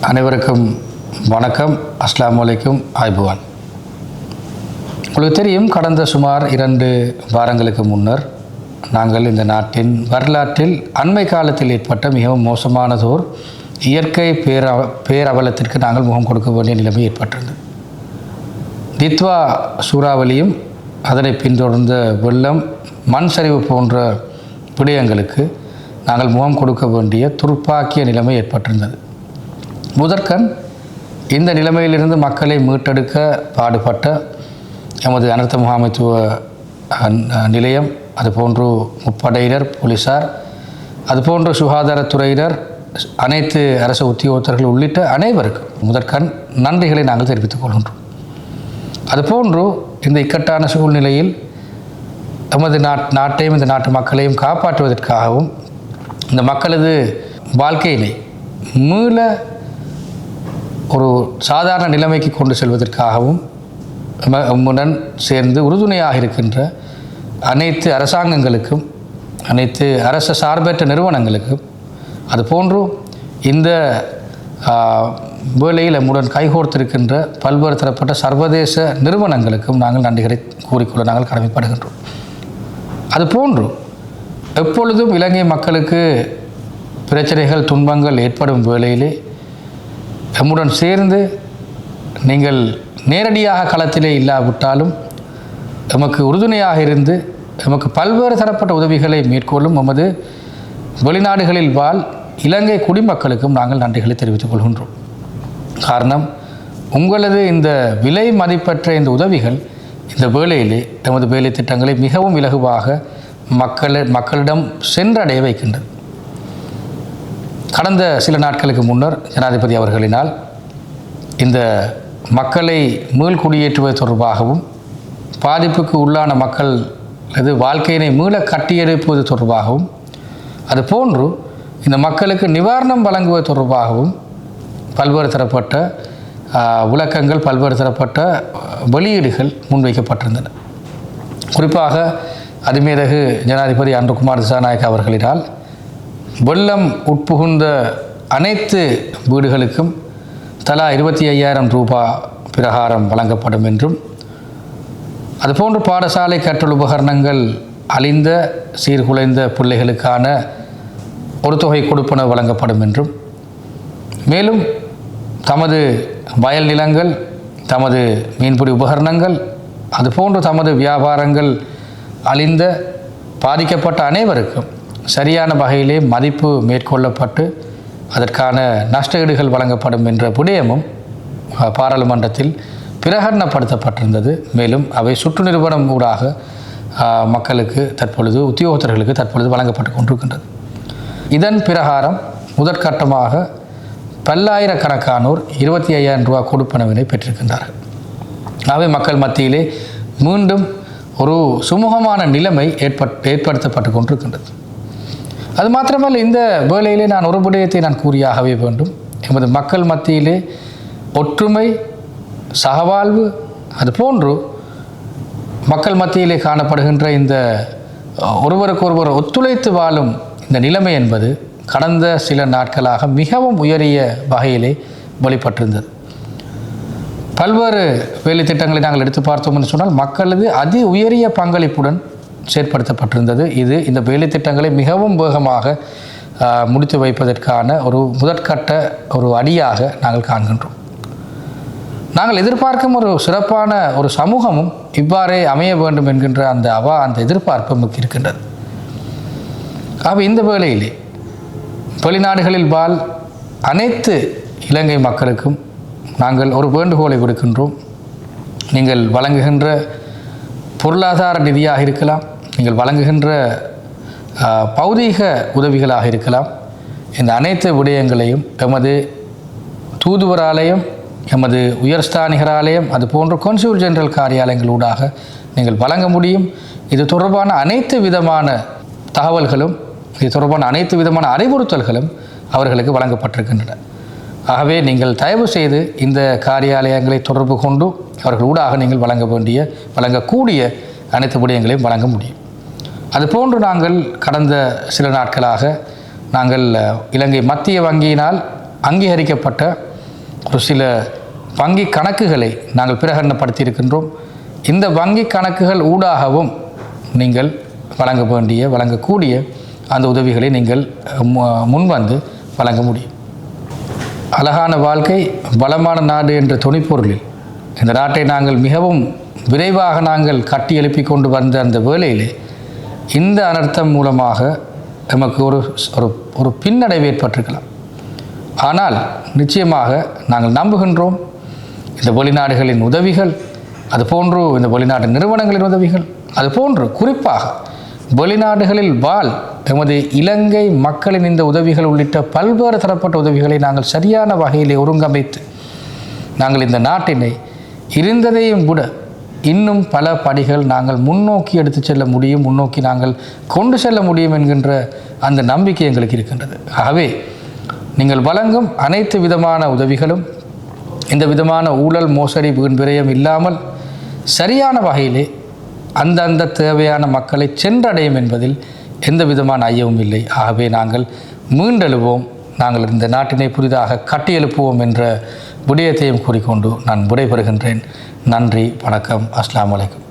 அனைவருக்கும் வணக்கம். அஸ்ஸலாமு அலைக்கும். ஆய்புவான். உங்களுக்கு தெரியும், கடந்த சுமார் 2 வாரங்களுக்கு முன்னர் நாங்கள் இந்த நாட்டின் வரலாற்றில் அண்மை காலத்தில் ஏற்பட்ட மிகவும் மோசமானதோர் இயற்கை பேரவலத்திற்கு நாங்கள் முகம் கொடுக்க வேண்டிய நிலைமை ஏற்பட்டிருந்தது. தித்வா சூறாவளியும் அதனை பின்தொடர்ந்த வெள்ளம், மண் சரிவு போன்ற விடயங்களுக்கு நாங்கள் முகம் கொடுக்க வேண்டிய துர்ப்பாக்கிய நிலைமை ஏற்பட்டிருந்தது. முதற்கண் இந்த நிலைமையிலிருந்து மக்களை மீட்டெடுக்க பாடுபட்ட எமது அனர்த்த முகாமைத்துவ நிலையம், அதுபோன்று முப்படையினர், போலீசார், அதுபோன்று சுகாதாரத்துறையினர், அனைத்து அரசு உத்தியோகத்தர்கள் உள்ளிட்ட அனைவருக்கும் முதற்கண் நன்றிகளை நாங்கள் தெரிவித்துக் கொள்கின்றோம். அதுபோன்று இந்த இக்கட்டான சூழ்நிலையில் எமது நாட்டையும் இந்த நாட்டு மக்களையும் காப்பாற்றுவதற்காகவும் இந்த மக்களது வாழ்க்கையினை மீள ஒரு சாதாரண நிலைமைக்கு கொண்டு செல்வதற்காகவும் நம்முடன் சேர்ந்து உறுதுணையாக இருக்கின்ற அனைத்து அரசாங்கங்களுக்கும், அனைத்து அரச சார்பற்ற நிறுவனங்களுக்கும், அதுபோன்று இந்த வேளையில் நம்முடன் கைகோர்த்திருக்கின்ற பல்வேறு தரப்பட்ட சர்வதேச நிறுவனங்களுக்கும் நாங்கள் நன்றிகளை கூறிக்கொள்ள நாங்கள் கடமைப்படுகின்றோம். அதுபோன்று எப்பொழுதும் இலங்கை மக்களுக்கு பிரச்சனைகள், துன்பங்கள் ஏற்படும் வேளையிலே நம்முடன் சேர்ந்து நீங்கள் நேரடியாக களத்திலே இல்லாவிட்டாலும் எமக்கு உறுதுணையாக இருந்து எமக்கு பல்வேறு தரப்பட்ட உதவிகளை மேற்கொள்ளும் நமது வெளிநாடுகளில் வாழ் இலங்கை குடிமக்களுக்கும் நாங்கள் நன்றிகளை தெரிவித்துக் கொள்கின்றோம். காரணம், உங்களது இந்த விலை மதிப்பற்ற இந்த உதவிகள் இந்த வேளையிலே எமது வேலை திட்டங்களை மிகவும் இலகுவாக மக்களிடம் சென்றடைய வைக்கின்றது. கடந்த சில நாட்களுக்கு முன்னர் ஜனாதிபதி அவர்களினால் இந்த மக்களை மீள்குடியேற்றுவது தொடர்பாகவும், பாதிப்புக்கு உள்ளான மக்கள் வாழ்க்கையினை மீள கட்டியெழுப்புவது தொடர்பாகவும், அதுபோன்று இந்த மக்களுக்கு நிவாரணம் வழங்குவது தொடர்பாகவும் பல்வேறு தரப்பட்ட விளக்கங்கள், பல்வேறு தரப்பட்ட வெளியீடுகள் முன்வைக்கப்பட்டிருந்தன. குறிப்பாக அதிமேதகு ஜனாதிபதி அன்ருகுமார் திசாநாயக்க அவர்களினால் வெள்ளம் உட்புகுந்த அனைத்து வீடுகளுக்கும் தலா 25,000 ரூபாய் பிரகாரம் வழங்கப்படும் என்றும், அதுபோன்று பாடசாலை கற்றல் உபகரணங்கள் அழிந்த சீர்குலைந்த பிள்ளைகளுக்கான ஒரு தொகை கொடுப்பனவு வழங்கப்படும் என்றும், மேலும் தமது வயல் நிலங்கள், தமது மீன்பிடி உபகரணங்கள், அதுபோன்று தமது வியாபாரங்கள் அழிந்த பாதிக்கப்பட்ட அனைவருக்கும் சரியான வகையிலே மதிப்பு மேற்கொள்ளப்பட்டு அதற்கான நஷ்டஈடுகள் வழங்கப்படும் என்ற விடயமும் பாராளுமன்றத்தில் பிரகடனப்படுத்தப்பட்டிருந்தது. மேலும் அவை சுற்று நிறுவனம் ஊடாக மக்களுக்கு தற்பொழுது, உத்தியோகத்தர்களுக்கு தற்பொழுது வழங்கப்பட்டு கொண்டிருக்கின்றது. இதன் பிரகாரம் முதற்கட்டமாக பல்லாயிரக்கணக்கானோர் 25,000 ரூபாய் கொடுப்பனவினை பெற்றிருக்கின்றார்கள். அவை மக்கள் மத்தியிலே மீண்டும் ஒரு சுமூகமான நிலைமை ஏற்படுத்தப்பட்டு கொண்டிருக்கின்றது. அது மாத்திரமல்ல, இந்த வேளையிலே நான் ஒரு விடயத்தை நான் கூறியாகவே வேண்டும். எமது மக்கள் மத்தியிலே ஒற்றுமை, சகவாழ்வு, அதுபோன்று மக்கள் மத்தியிலே காணப்படுகின்ற இந்த ஒருவருக்கொருவர் ஒத்துழைத்து வாழும் இந்த நிலைமை என்பது கடந்த சில நாட்களாக மிகவும் உயரிய வகையிலே வெளிப்பட்டிருந்தது. பல்வேறு வேலை திட்டங்களை நாங்கள் எடுத்து பார்த்தோம் என்று சொன்னால் மக்களது அதி உயரிய பங்களிப்புடன் செயற்படுத்தப்பட்டிருந்தது. இது இந்த வேலை திட்டங்களை மிகவும் வேகமாக முடித்து வைப்பதற்கான ஒரு முதற்கட்ட ஒரு அடியாக நாங்கள் காண்கின்றோம். நாங்கள் எதிர்பார்க்கும் ஒரு சிறப்பான ஒரு சமூகமும் இவ்வாறே அமைய வேண்டும் என்கின்ற அந்த எதிர்பார்ப்பு நமக்கு இருக்கின்றது. இந்த வேளையிலே வெளிநாடுகளில் வாழ் அனைத்து இலங்கை மக்களுக்கும் நாங்கள் ஒரு வேண்டுகோளை விடுக்கின்றோம். நீங்கள் வழங்குகின்ற பொருளாதார நிதியாக இருக்கலாம், நீங்கள் வழங்குகின்ற பௌதீக உதவிகளாக இருக்கலாம், இந்த அனைத்து விடயங்களையும் எமது தூதுவராலயம், எமது உயர்ஸ்தானிகராலயம், அது போன்ற கான்சுல் ஜெனரல் காரியாலயங்களூடாக நீங்கள் வழங்க முடியும். இது தொடர்பான அனைத்து விதமான தகவல்களும், இது தொடர்பான அனைத்து விதமான அறிவுறுத்தல்களும் அவர்களுக்கு வழங்கப்பட்டிருக்கின்றன. ஆகவே நீங்கள் தயவு செய்து இந்த காரியாலயங்களை தொடர்பு கொண்டு அவர்கள் ஊடாக நீங்கள் வழங்கக்கூடிய அனைத்து விடயங்களையும் வழங்க முடியும். அதுபோன்று நாங்கள் கடந்த சில நாட்களாக நாங்கள் இலங்கை மத்திய வங்கியினால் அங்கீகரிக்கப்பட்ட ஒரு சில வங்கி கணக்குகளை நாங்கள் பிரகடனப்படுத்தி இருக்கின்றோம். இந்த வங்கி கணக்குகள் ஊடாகவும் நீங்கள் வழங்கக்கூடிய அந்த உதவிகளை நீங்கள் முன்வந்து வழங்க முடியும். அழகான வாழ்க்கை வளமான நாடு என்ற துணிப்பொருளில் இந்த நாட்டை நாங்கள் மிகவும் விரைவாக நாங்கள் கட்டி எழுப்பி கொண்டு வந்த அந்த வேளையிலே இந்த அனர்த்தம் மூலமாக நமக்கு ஒரு பின்னடைவு ஏற்பட்டிருக்கலாம். ஆனால் நிச்சயமாக நாங்கள் நம்புகின்றோம் இந்த வெளிநாடுகளின் உதவிகள், அதுபோன்று இந்த வெளிநாட்டு நிறுவனங்களின் உதவிகள், அதுபோன்று குறிப்பாக வெளிநாடுகளில் எமது இலங்கை மக்களின் இந்த உதவிகள் உள்ளிட்ட பல்வேறு தரப்பட்ட உதவிகளை நாங்கள் சரியான வகையிலே ஒருங்கமைத்து நாங்கள் இந்த நாட்டினை இருந்ததையும் விட இன்னும் பல படிகள் நாங்கள் முன்னோக்கி எடுத்து செல்ல முடியும், முன்னோக்கி நாங்கள் கொண்டு செல்ல முடியும் என்கின்ற அந்த நம்பிக்கை எங்களுக்கு இருக்கின்றது. ஆகவே நீங்கள் வழங்கும் அனைத்து விதமான உதவிகளும் இந்த விதமான ஊழல் மோசடி வீண் விரயம் இல்லாமல் சரியான வகையிலே அந்தந்த தேவையான மக்களை சென்றடையும் என்பதில் எந்த விதமான ஐயமும் இல்லை. ஆகவே நாங்கள் மீண்டெழுவோம், நாங்கள் இந்த நாட்டினை புதிதாக கட்டியெழுப்புவோம் என்ற விடயத்தையும் கூறிக்கொண்டு நான் விடைபெறுகின்றேன். நன்றி, வணக்கம், அஸ்ஸலாமு அலைக்கும்.